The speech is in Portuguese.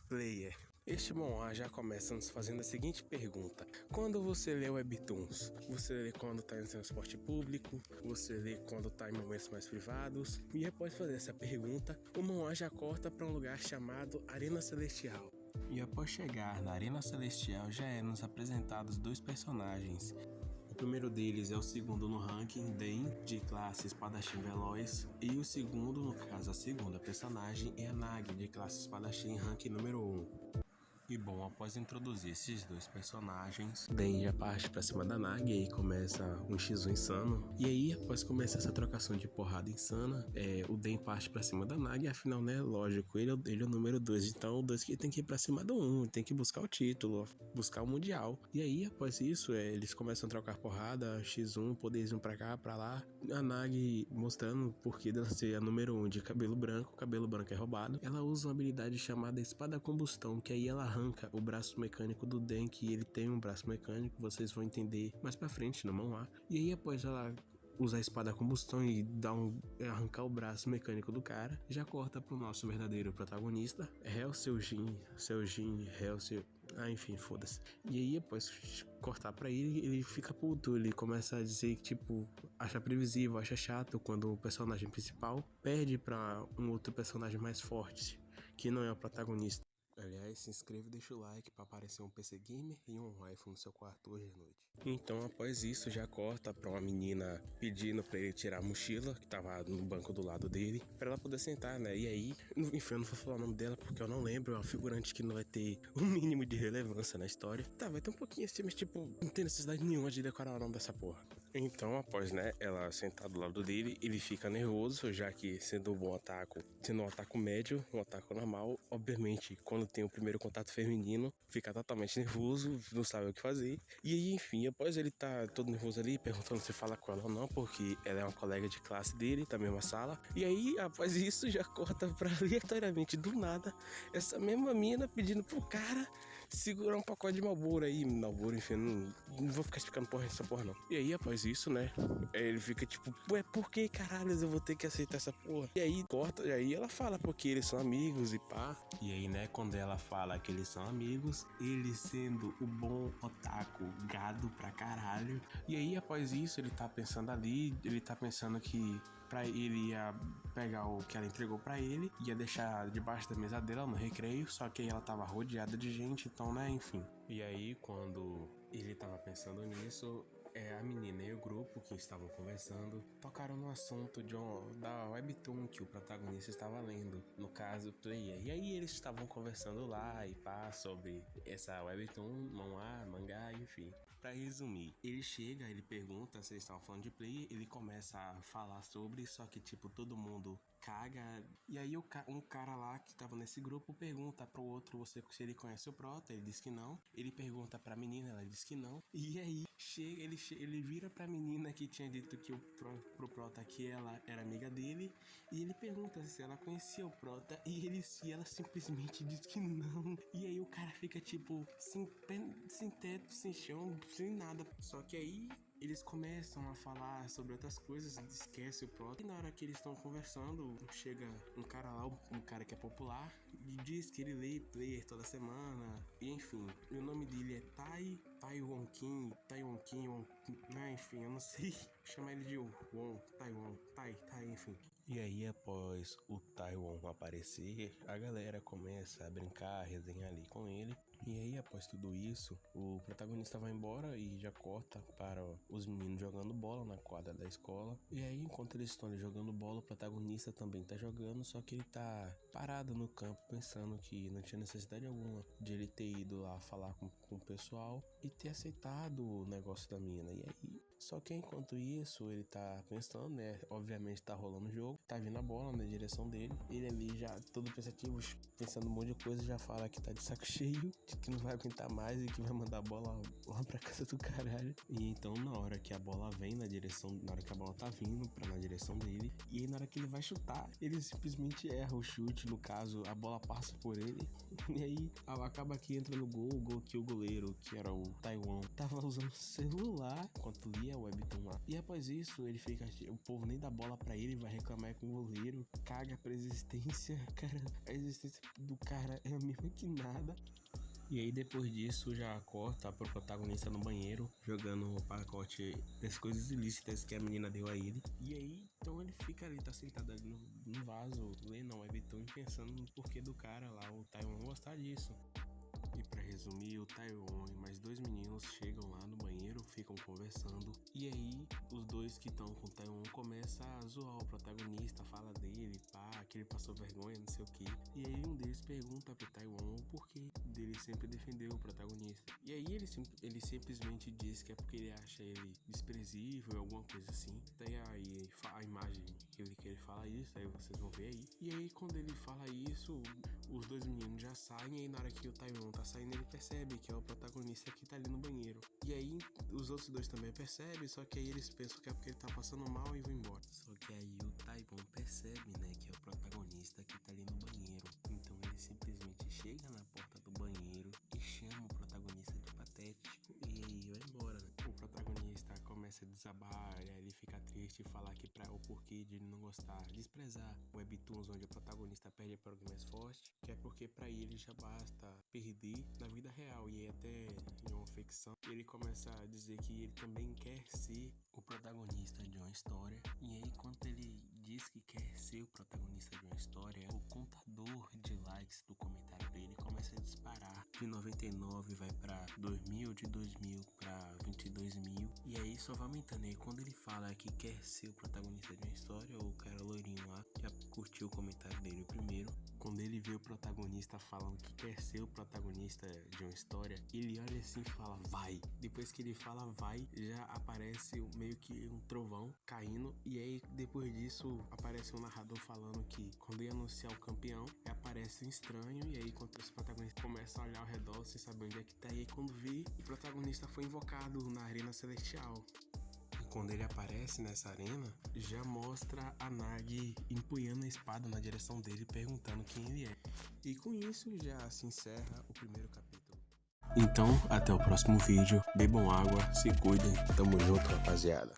Player. Este manhwa já começa nos fazendo a seguinte pergunta: quando você lê webtoons? Você lê quando está em transporte público? Você lê quando está em momentos mais privados? E após fazer essa pergunta, o manhwa já corta para um lugar chamado Arena Celestial. E após chegar na Arena Celestial, já é nos apresentados dois personagens. O primeiro deles é o segundo no ranking, Den, de classe Espadachim Veloz, e o segundo, no caso a segunda personagem, é a Nagi, de classe Espadachim, ranking número 1. E bom, após introduzir esses dois personagens, Den já parte pra cima da Nagi e aí começa um X1 insano. E aí, após começar essa trocação de porrada insana, o Den parte pra cima da Nagi, afinal, né, lógico, ele é o número 2, então o 2 que tem que ir pra cima do 1, tem que buscar o título, buscar o Mundial. E aí, após isso, eles começam a trocar porrada, X1, poderzinho pra cá, pra lá, a Nagi mostrando o porquê dela ser a número 1 de cabelo branco é roubado. Ela usa uma habilidade chamada Espada Combustão, que aí ela arranca o braço mecânico do Den, que ele tem um braço mecânico, vocês vão entender mais pra frente no manhwa. E aí após ela usar a espada combustão e arrancar o braço mecânico do cara, já corta pro nosso verdadeiro protagonista, enfim, foda-se. E aí após cortar pra ele fica puto, ele começa a dizer que tipo, acha previsível, acha chato quando o personagem principal perde pra um outro personagem mais forte, que não é o protagonista. Aliás, se inscreva e deixa o like pra aparecer um PC Gamer e um iPhone no seu quarto hoje à noite. Então, após isso, já corta pra uma menina pedindo pra ele tirar a mochila, que tava no banco do lado dele, pra ela poder sentar, né? E aí, enfim, eu não vou falar o nome dela porque eu não lembro, é uma figurante que não vai ter o mínimo de relevância na história. Tá, vai ter um pouquinho assim, mas tipo, não tem necessidade nenhuma de decorar o nome dessa porra. Então, após, né, ela sentar do lado dele, ele fica nervoso, já que sendo um ataque médio, um ataque normal, obviamente, quando tem o primeiro contato feminino, fica totalmente nervoso, não sabe o que fazer. E aí, enfim, após ele tá todo nervoso ali, perguntando se fala com ela ou não, porque ela é uma colega de classe dele, da mesma sala. E aí, após isso, já corta pra aleatoriamente, do nada, essa mesma mina pedindo pro cara segurar um pacote de Marlboro aí. Marlboro, enfim, não vou ficar explicando essa porra não. E aí, após isso, né, ele fica tipo, ué, por que caralho eu vou ter que aceitar essa porra? E aí, corta, e aí ela fala porque eles são amigos e pá. E aí, né, quando ela fala que eles são amigos, ele sendo o bom otaku, gado pra caralho. E aí, após isso, ele tá pensando ali, ele tá pensando que pra ele ia pegar o que ela entregou pra ele, ia deixar debaixo da mesa dela no recreio, só que aí ela tava rodeada de gente, então, né, enfim. E aí, quando ele tava pensando nisso, a menina e o grupo que estavam conversando tocaram no assunto da webtoon que o protagonista estava lendo, no caso, Player. E aí eles estavam conversando lá e pá, sobre essa webtoon, manhwa, mangá, enfim. Pra resumir, ele chega, ele pergunta se eles estavam falando de Player, ele começa a falar sobre, só que tipo, todo mundo caga. E aí um cara lá que tava nesse grupo pergunta pro outro se ele conhece o Prota, ele diz que não. Ele pergunta pra menina, ela diz que não. E aí ele vira pra menina que tinha dito que pro Prota que ela era amiga dele, e ele pergunta se ela conhecia o Prota, e ela simplesmente diz que não. E aí o cara fica tipo sem teto, sem chão, sem nada. Só que aí eles começam a falar sobre outras coisas, esquece o Prota. E na hora que eles estão conversando, chega um cara lá, um cara que é popular, e diz que ele lê Player toda semana. E enfim, o nome dele é Taiwan Kim, enfim, eu não sei chamar ele de Won, enfim. E aí, após o Taiwan aparecer, a galera começa a brincar, resenhar ali com ele. E aí, após tudo isso, o protagonista vai embora e já corta para os meninos jogando bola na quadra da escola. E aí, enquanto eles estão ali jogando bola, o protagonista também tá jogando, só que ele tá parado no campo pensando que não tinha necessidade alguma de ele ter ido lá falar com o pessoal e ter aceitado o negócio da mina. E aí, só que enquanto isso, ele tá pensando, né? Obviamente tá rolando o jogo, tá vindo a bola na direção dele. Ele ali já todo pensativo, pensando um monte de coisa, já fala que tá de saco cheio. que não vai aguentar mais e que vai mandar a bola lá pra casa do caralho. E então, na hora que a bola vem na hora que a bola tá vindo na direção dele, e aí na hora que ele vai chutar, ele simplesmente erra o chute, no caso, a bola passa por ele, e aí acaba que entra no gol que o goleiro, que era o Taiwan, tava usando celular enquanto lia o webtoon lá. E após isso, ele fica, o povo nem dá bola pra ele, vai reclamar com o goleiro, caga pra existência, cara, a existência do cara é a mesma que nada. E aí depois disso já corta pro protagonista no banheiro, jogando o pacote das coisas ilícitas que a menina deu a ele. E aí, então ele fica ali, tá sentado ali no vaso, lendo o webtoon, pensando no porquê do cara lá, o Taiwan, gostar disso. E pra resumir, o Taiwan e mais 2 meninos chegam lá no banheiro, ficam conversando. E aí, os dois que estão com o Taiwan começam a zoar o protagonista, fala dele, pá, que ele passou vergonha, não sei o que. E aí um deles pergunta pro Taiwan o porquê dele sempre defender o protagonista. E aí ele simplesmente diz que é porque ele acha ele desprezível, alguma coisa assim. Daí aí a imagem que ele fala isso, aí vocês vão ver aí. E aí quando ele fala isso, os 2 meninos já saem, e aí na hora que o Taiwan tá saindo, ele percebe que é o protagonista que tá ali no banheiro. E aí os outros 2 também percebem, só que aí eles pensam que é porque ele tá passando mal e vão embora. Só que aí o Taiwan percebe, né, que é o protagonista que tá ali no banheiro. Então ele simplesmente chega na porta do banheiro e chama o protagonista de patético, e aí vai embora, né? O protagonista começa a desabar, aí ele fica triste e falar que pra o porquê de ele não gostar, desprezar webtoons onde o protagonista perde para alguém mais forte, que é porque pra ele já basta perder na vida real, e aí até em uma ficção ele começa a dizer que ele também quer ser o protagonista de uma história. E aí quando ele diz que quer ser o protagonista de uma história, o contador de likes do comentário dele começa a disparar, de 99 vai pra 2000, de 2000 pra 22 mil, e aí só vai aumentando. E quando ele fala que quer ser o protagonista de uma história, o cara loirinho lá já curtiu o comentário dele primeiro. Quando ele vê o protagonista falando que quer ser o protagonista de uma história, ele olha assim e fala, vai. Depois que ele fala vai, já aparece meio que um trovão caindo, e aí depois disso aparece um narrador falando que quando ia anunciar o campeão, aparece um estranho, e aí quando os protagonistas começam a olhar ao redor sem saber onde é que tá, e aí quando vê, o protagonista foi invocado na Arena Celestial. Quando ele aparece nessa arena, já mostra a Nagi empunhando a espada na direção dele, perguntando quem ele é. E com isso já se encerra o primeiro capítulo. Então, até o próximo vídeo. Bebam água, se cuidem. Tamo junto, rapaziada.